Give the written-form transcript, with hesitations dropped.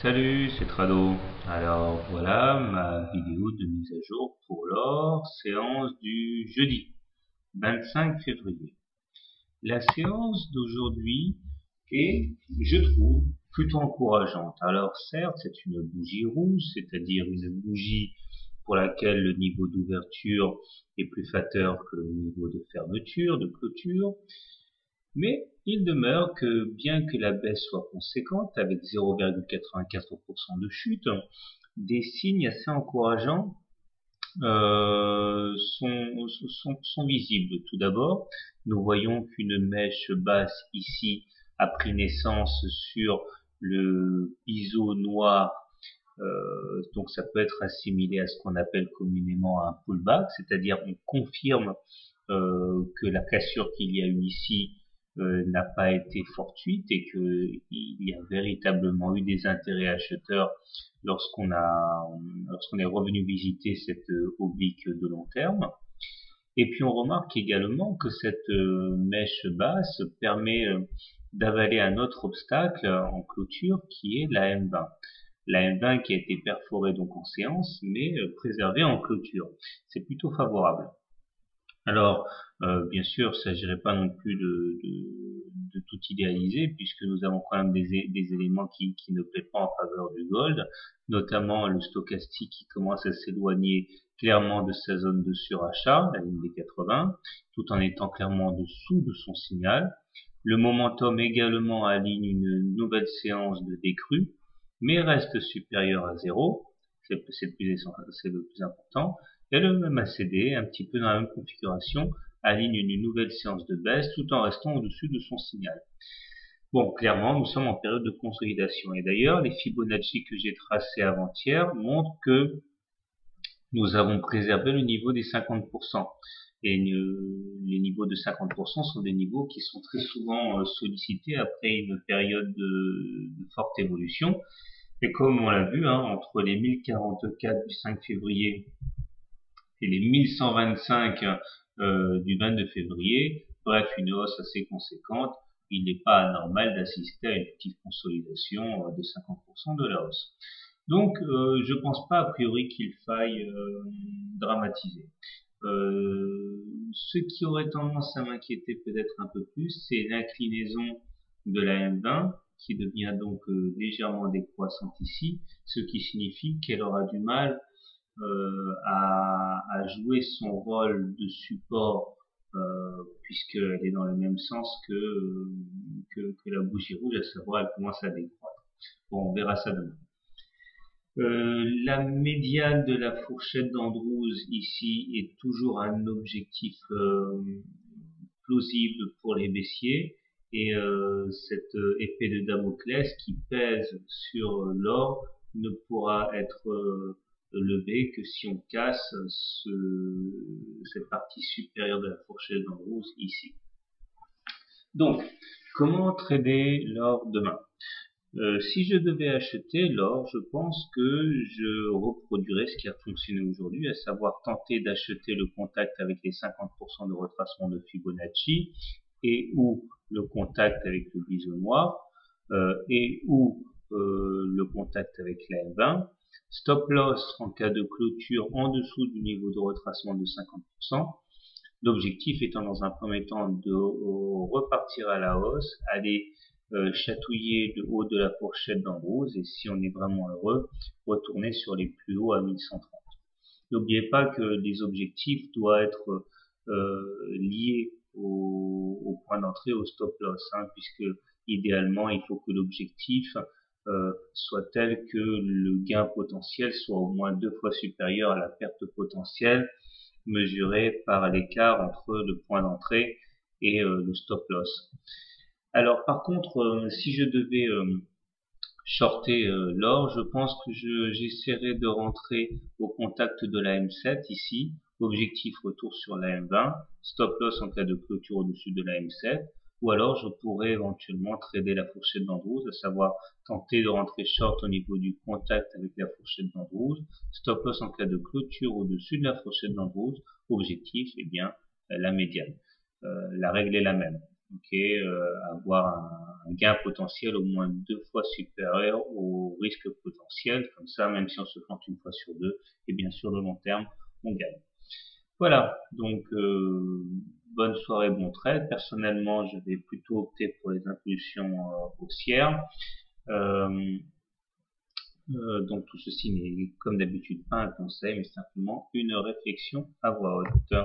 Salut, c'est Trado. Alors voilà ma vidéo de mise à jour pour l'or, séance du jeudi 25 février. La séance d'aujourd'hui est, je trouve, plutôt encourageante. Alors certes, c'est une bougie rouge, c'est-à-dire une bougie pour laquelle le niveau d'ouverture est plus flatteur que le niveau de fermeture, de clôture. Mais il demeure que bien que la baisse soit conséquente, avec 0,84% de chute, des signes assez encourageants sont visibles. Tout d'abord, nous voyons qu'une mèche basse ici a pris naissance sur le biseau noir. Donc ça peut être assimilé à ce qu'on appelle communément un pullback, c'est-à-dire on confirme que la cassure qu'il y a eu ici n'a pas été fortuite et qu'il y a véritablement eu des intérêts acheteurs lorsqu'on est revenu visiter cette oblique de long terme. Et puis on remarque également que cette mèche basse permet d'avaler un autre obstacle en clôture qui est la M20. La M20 qui a été perforée donc en séance mais préservée en clôture. C'est plutôt favorable. Alors, bien sûr, il ne s'agirait pas non plus de tout idéaliser, puisque nous avons quand même des éléments qui ne plaident pas en faveur du gold, notamment le stochastique qui commence à s'éloigner clairement de sa zone de surachat, la ligne des 80, tout en étant clairement en dessous de son signal. Le momentum également aligne une nouvelle séance de décrue, mais reste supérieur à zéro, c'est le plus important. Et le MACD, un petit peu dans la même configuration, aligne une nouvelle séance de baisse tout en restant au-dessus de son signal. Bon, clairement, nous sommes en période de consolidation. Et d'ailleurs, les Fibonacci que j'ai tracés avant-hier montrent que nous avons préservé le niveau des 50%. Et les niveaux de 50% sont des niveaux qui sont très souvent sollicités après une période de forte évolution. Et comme on l'a vu, entre les 1044 du 5 février et les 1125 du 22 février, bref, une hausse assez conséquente, il n'est pas anormal d'assister à une petite consolidation de 50% de la hausse. Donc, je pense pas a priori qu'il faille dramatiser. Ce qui aurait tendance à m'inquiéter peut-être un peu plus, c'est l'inclinaison de la M20 qui devient donc légèrement décroissante ici, ce qui signifie qu'elle aura du mal à jouer son rôle de support puisqu'elle est dans le même sens que la bougie rouge, à savoir elle commence à décroître. Bon, on verra ça demain. La médiane de la fourchette d'Andrews ici est toujours un objectif plausible pour les baissiers et cette épée de Damoclès qui pèse sur l'or ne pourra être levé que si on casse cette partie supérieure de la fourchette d'Andrews ici. Donc, comment trader l'or demain? Si je devais acheter l'or, je pense que je reproduirais ce qui a fonctionné aujourd'hui, à savoir tenter d'acheter le contact avec les 50% de retracement de Fibonacci et ou le contact avec le biseau noir et ou le contact avec la M20. Stop loss en cas de clôture en dessous du niveau de retracement de 50%. L'objectif étant dans un premier temps de repartir à la hausse, aller chatouiller le haut de la fourchette d'Andrews et si on est vraiment heureux, retourner sur les plus hauts à 1130. N'oubliez pas que les objectifs doivent être liés au point d'entrée, au stop loss, puisque idéalement il faut que l'objectif soit tel que le gain potentiel soit au moins 2 fois supérieur à la perte potentielle mesurée par l'écart entre le point d'entrée et le stop loss. Alors par contre, si je devais shorter l'or, je pense que j'essaierai de rentrer au contact de la M7 ici, objectif retour sur la M20, stop loss en cas de clôture au-dessus de la M7, ou alors je pourrais éventuellement trader la fourchette d'Andrews, à savoir tenter de rentrer short au niveau du contact avec la fourchette d'Andrews, stop loss en cas de clôture au-dessus de la fourchette d'Andrews, objectif, eh bien, la médiane. La règle est la même. ok, avoir un gain potentiel au moins 2 fois supérieur au risque potentiel. Comme ça, même si on se plante une fois sur deux, et bien sûr, le long terme, on gagne. Voilà, donc bonne soirée, bon trade. Personnellement, je vais plutôt opter pour les impulsions haussières. Euh, donc tout ceci n'est comme d'habitude pas un conseil, mais simplement une réflexion à voix haute.